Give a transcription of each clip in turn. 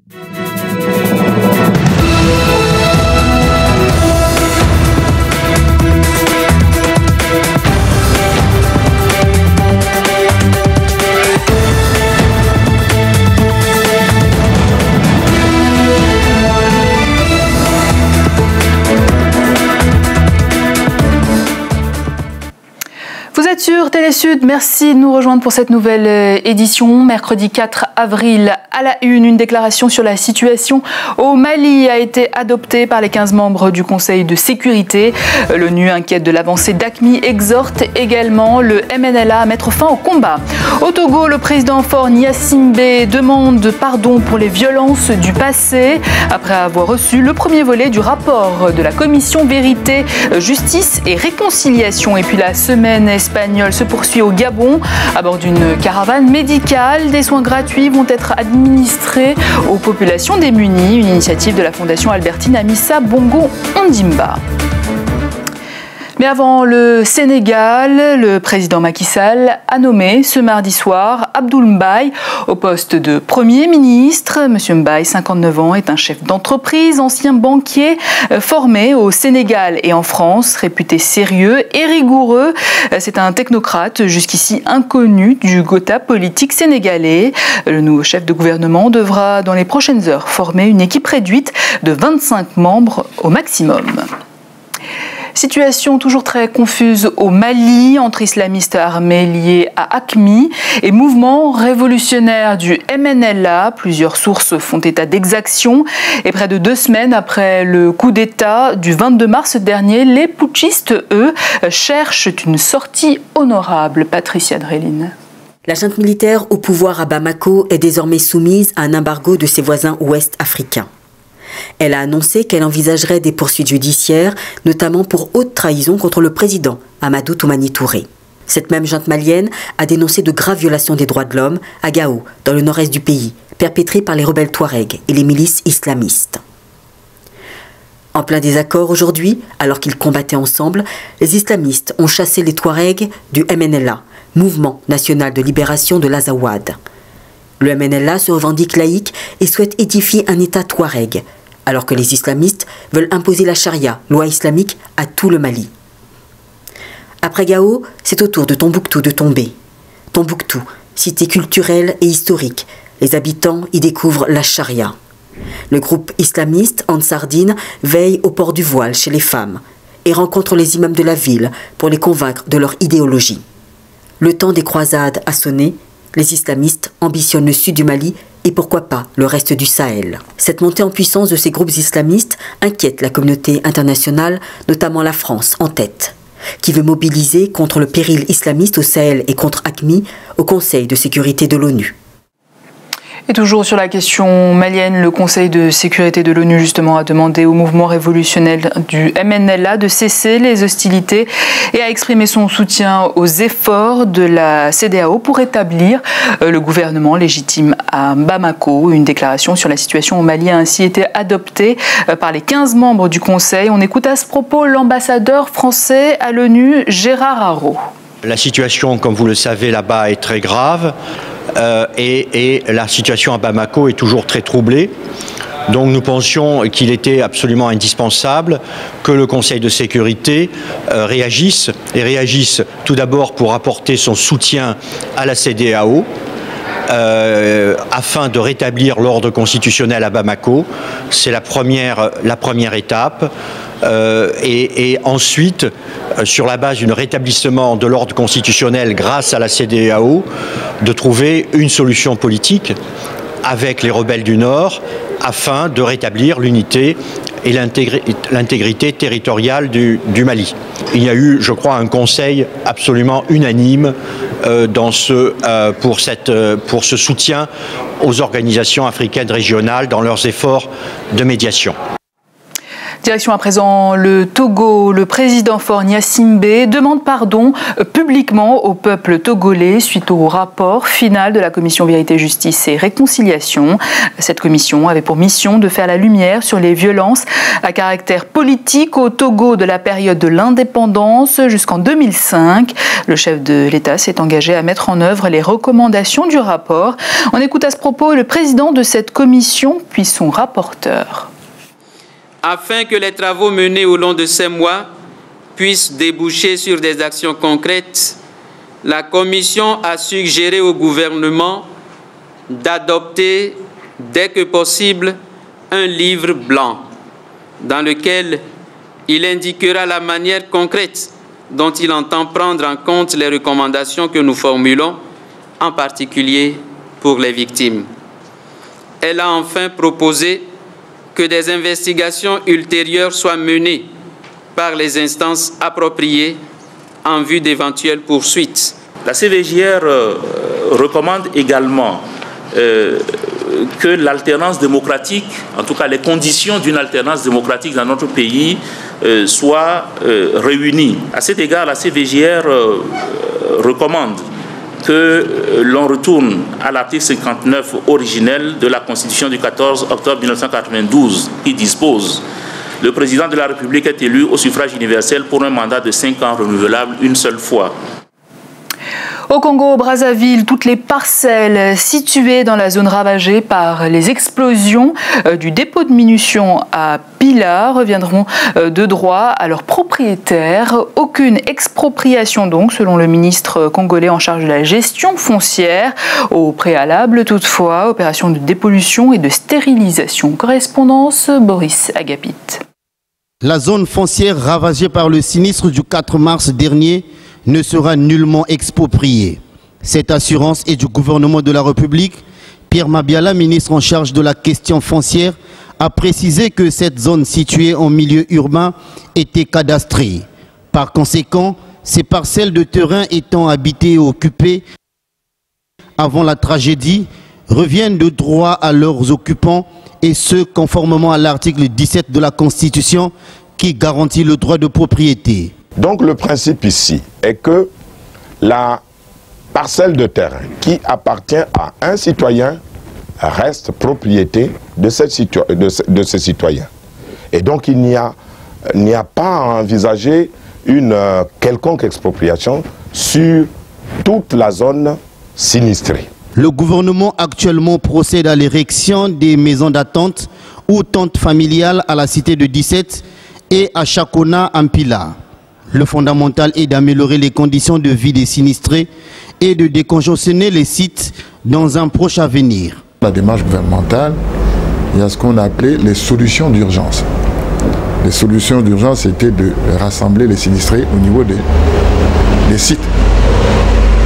Vous êtes sur Télésud, merci de nous rejoindre pour cette nouvelle édition. Mercredi 4 avril, à la une déclaration sur la situation au Mali a été adoptée par les 15 membres du Conseil de sécurité. L'ONU, inquiète de l'avancée d'AQMI, exhorte également le MNLA à mettre fin au combat. Au Togo, le président Faure Gnassingbé demande pardon pour les violences du passé après avoir reçu le premier volet du rapport de la commission Vérité, Justice et Réconciliation. Et puis la semaine espagnole se poursuit au Gabon. À bord d'une caravane médicale, des soins gratuits vont être administrés aux populations démunies. Une initiative de la Fondation Albertine Amissa Bongo Ondimba. Mais avant le Sénégal, le président Macky Sall a nommé ce mardi soir Abdoul Mbaye au poste de Premier ministre. Monsieur Mbaye, 59 ans, est un chef d'entreprise, ancien banquier, formé au Sénégal et en France, réputé sérieux et rigoureux. C'est un technocrate jusqu'ici inconnu du Gotha politique sénégalais. Le nouveau chef de gouvernement devra dans les prochaines heures former une équipe réduite de 25 membres au maximum. Situation toujours très confuse au Mali, entre islamistes armés liés à AQMI et mouvement révolutionnaire du MNLA. Plusieurs sources font état d'exactions. Et près de 2 semaines après le coup d'État du 22 mars dernier, les putschistes, eux, cherchent une sortie honorable. Patricia Dreline. La junte militaire au pouvoir à Bamako est désormais soumise à un embargo de ses voisins ouest-africains. Elle a annoncé qu'elle envisagerait des poursuites judiciaires, notamment pour haute trahison contre le président, Amadou Toumani Touré. Cette même junte malienne a dénoncé de graves violations des droits de l'homme à Gao, dans le nord-est du pays, perpétrées par les rebelles Touaregs et les milices islamistes. En plein désaccord aujourd'hui, alors qu'ils combattaient ensemble, les islamistes ont chassé les Touaregs du MNLA, Mouvement National de Libération de l'Azawad. Le MNLA se revendique laïque et souhaite édifier un État Touareg, alors que les islamistes veulent imposer la charia, loi islamique, à tout le Mali. Après Gao, c'est au tour de Tombouctou de tomber. Tombouctou, cité culturelle et historique, les habitants y découvrent la charia. Le groupe islamiste Ansar Dine veille au port du voile chez les femmes et rencontre les imams de la ville pour les convaincre de leur idéologie. Le temps des croisades a sonné, les islamistes ambitionnent le sud du Mali et pourquoi pas le reste du Sahel. Cette montée en puissance de ces groupes islamistes inquiète la communauté internationale, notamment la France en tête, qui veut mobiliser contre le péril islamiste au Sahel et contre AQMI au Conseil de sécurité de l'ONU. Et toujours sur la question malienne, le Conseil de sécurité de l'ONU justement a demandé au mouvement révolutionnaire du MNLA de cesser les hostilités et a exprimé son soutien aux efforts de la CEDEAO pour établir le gouvernement légitime à Bamako. Une déclaration sur la situation au Mali a ainsi été adoptée par les 15 membres du Conseil. On écoute à ce propos l'ambassadeur français à l'ONU, Gérard Haro. La situation, comme vous le savez, là-bas est très grave. Et la situation à Bamako est toujours très troublée. Donc nous pensions qu'il était absolument indispensable que le Conseil de sécurité réagisse tout d'abord pour apporter son soutien à la CEDEAO afin de rétablir l'ordre constitutionnel à Bamako. C'est la première étape. Et ensuite, sur la base d'un rétablissement de l'ordre constitutionnel grâce à la CEDEAO, de trouver une solution politique avec les rebelles du Nord afin de rétablir l'unité et l'intégrité territoriale du Mali. Il y a eu, je crois, un conseil absolument unanime pour ce soutien aux organisations africaines régionales dans leurs efforts de médiation. Direction à présent le Togo. Le président Faure Gnassingbé demande pardon publiquement au peuple togolais suite au rapport final de la commission Vérité, Justice et Réconciliation. Cette commission avait pour mission de faire la lumière sur les violences à caractère politique au Togo de la période de l'indépendance jusqu'en 2005. Le chef de l'État s'est engagé à mettre en œuvre les recommandations du rapport. On écoute à ce propos le président de cette commission puis son rapporteur. Afin que les travaux menés au long de ces mois puissent déboucher sur des actions concrètes, la Commission a suggéré au gouvernement d'adopter dès que possible un livre blanc dans lequel il indiquera la manière concrète dont il entend prendre en compte les recommandations que nous formulons, en particulier pour les victimes. Elle a enfin proposé que des investigations ultérieures soient menées par les instances appropriées en vue d'éventuelles poursuites. La CVJR recommande également que l'alternance démocratique, en tout cas les conditions d'une alternance démocratique dans notre pays, soient réunies. À cet égard, la CVJR recommande que l'on retourne à l'article 59 originel de la Constitution du 14 octobre 1992 qui dispose « Le président de la République est élu au suffrage universel pour un mandat de 5 ans renouvelable une seule fois ». Au Congo-Brazzaville, toutes les parcelles situées dans la zone ravagée par les explosions du dépôt de munitions à Pila reviendront de droit à leurs propriétaires. Aucune expropriation donc, selon le ministre congolais en charge de la gestion foncière. Au préalable, toutefois, opération de dépollution et de stérilisation. Correspondance Boris Agapit. La zone foncière ravagée par le sinistre du 4 mars dernier ne sera nullement exproprié. Cette assurance est du gouvernement de la République. Pierre Mabiala, ministre en charge de la question foncière, a précisé que cette zone située en milieu urbain était cadastrée. Par conséquent, ces parcelles de terrain étant habitées et occupées avant la tragédie reviennent de droit à leurs occupants, et ce conformément à l'article 17 de la Constitution qui garantit le droit de propriété. Donc le principe ici est que la parcelle de terrain qui appartient à un citoyen reste propriété de ce citoyen. Et donc il n'y a pas à envisager une quelconque expropriation sur toute la zone sinistrée. Le gouvernement actuellement procède à l'érection des maisons d'attente ou tentes familiales à la cité de 17 et à Chakona en Pila. Le fondamental est d'améliorer les conditions de vie des sinistrés et de décongestionner les sites dans un proche avenir. La démarche gouvernementale, il y a ce qu'on appelait les solutions d'urgence. Les solutions d'urgence, c'était de rassembler les sinistrés au niveau des sites.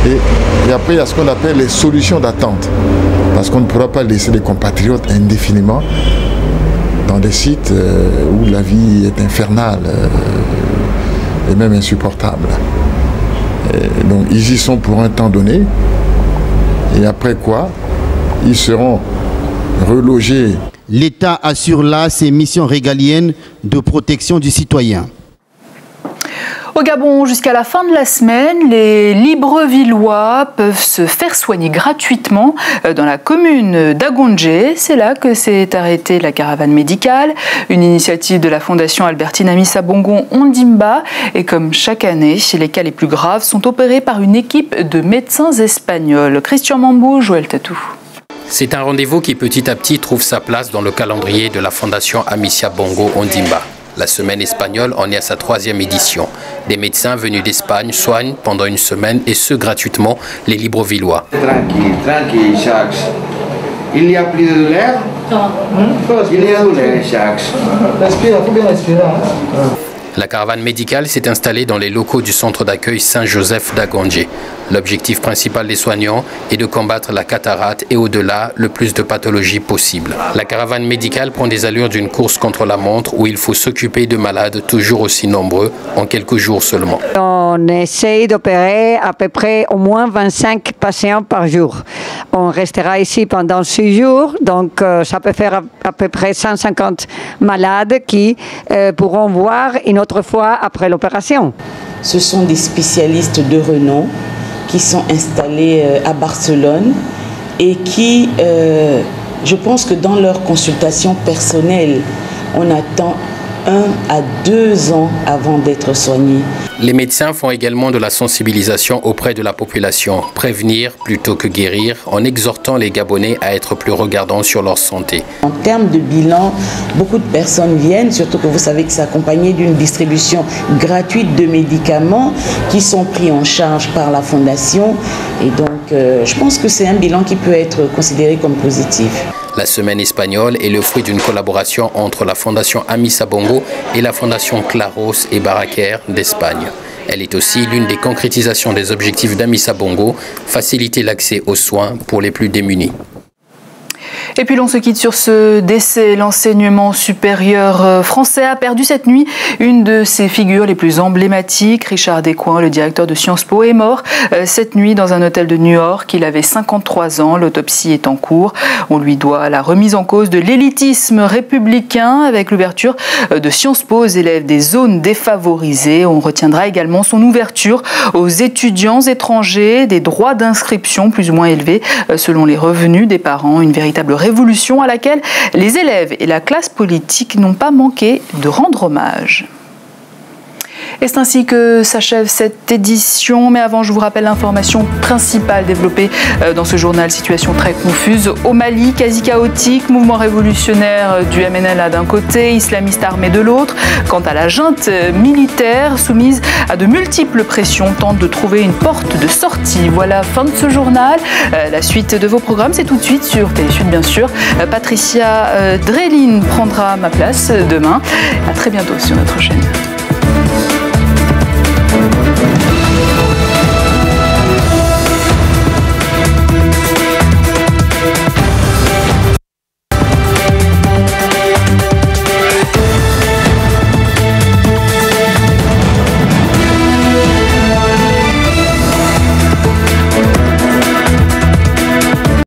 Et après, il y a ce qu'on appelle les solutions d'attente. Parce qu'on ne pourra pas laisser les compatriotes indéfiniment dans des sites où la vie est infernale et même insupportable. Et donc ils y sont pour un temps donné, et après quoi, ils seront relogés. L'État assure là ses missions régaliennes de protection du citoyen. Au Gabon, jusqu'à la fin de la semaine, les Librevillois peuvent se faire soigner gratuitement dans la commune d'Agondjé. C'est là que s'est arrêtée la caravane médicale, une initiative de la Fondation Albertine Amissa Bongo Ondimba. Et comme chaque année, les cas les plus graves sont opérés par une équipe de médecins espagnols. Christian Mambou, Joël Tatou. C'est un rendez-vous qui petit à petit trouve sa place dans le calendrier de la Fondation Amissa Bongo Ondimba. La semaine espagnole en est à sa 3e édition. Des médecins venus d'Espagne soignent pendant une semaine, et ce gratuitement, les Librevillois. Tranquille, Jacques. Il n'y a plus de douleur? Il y a douleur, Jacques. Respire, il faut bien respirer. La caravane médicale s'est installée dans les locaux du centre d'accueil Saint-Joseph d'Agondje. L'objectif principal des soignants est de combattre la cataracte et au-delà le plus de pathologies possibles. La caravane médicale prend des allures d'une course contre la montre où il faut s'occuper de malades toujours aussi nombreux en quelques jours seulement. On essaye d'opérer à peu près au moins 25 patients par jour. On restera ici pendant 6 jours, donc ça peut faire à peu près 150 malades qui pourront voir une autre fois après l'opération. Ce sont des spécialistes de renom qui sont installés à Barcelone et qui, je pense que dans leur consultation personnelle, on attend 1 à 2 ans avant d'être soignés. Les médecins font également de la sensibilisation auprès de la population, prévenir plutôt que guérir, en exhortant les Gabonais à être plus regardants sur leur santé. En termes de bilan, beaucoup de personnes viennent, surtout que vous savez que c'est accompagné d'une distribution gratuite de médicaments qui sont pris en charge par la Fondation. Et donc, je pense que c'est un bilan qui peut être considéré comme positif. La semaine espagnole est le fruit d'une collaboration entre la Fondation Amissa Bongo et la Fondation Claros et Barraquer d'Espagne. Elle est aussi l'une des concrétisations des objectifs d'Amissa Bongo, faciliter l'accès aux soins pour les plus démunis. Et puis l'on se quitte sur ce décès. L'enseignement supérieur français a perdu cette nuit une de ses figures les plus emblématiques. Richard Descoings, le directeur de Sciences Po, est mort cette nuit dans un hôtel de New York. Il avait 53 ans. L'autopsie est en cours. On lui doit la remise en cause de l'élitisme républicain avec l'ouverture de Sciences Po aux élèves des zones défavorisées. On retiendra également son ouverture aux étudiants étrangers, des droits d'inscription plus ou moins élevés selon les revenus des parents. Une véritable révolution à laquelle les élèves et la classe politique n'ont pas manqué de rendre hommage. Et c'est ainsi que s'achève cette édition. Mais avant, je vous rappelle l'information principale développée dans ce journal. Situation très confuse au Mali, quasi chaotique, mouvement révolutionnaire du MNLA d'un côté, islamiste armé de l'autre. Quant à la junte militaire, soumise à de multiples pressions, tente de trouver une porte de sortie. Voilà, fin de ce journal. La suite de vos programmes, c'est tout de suite sur Télésud, bien sûr. Patricia Dreline prendra ma place demain. À très bientôt sur notre chaîne.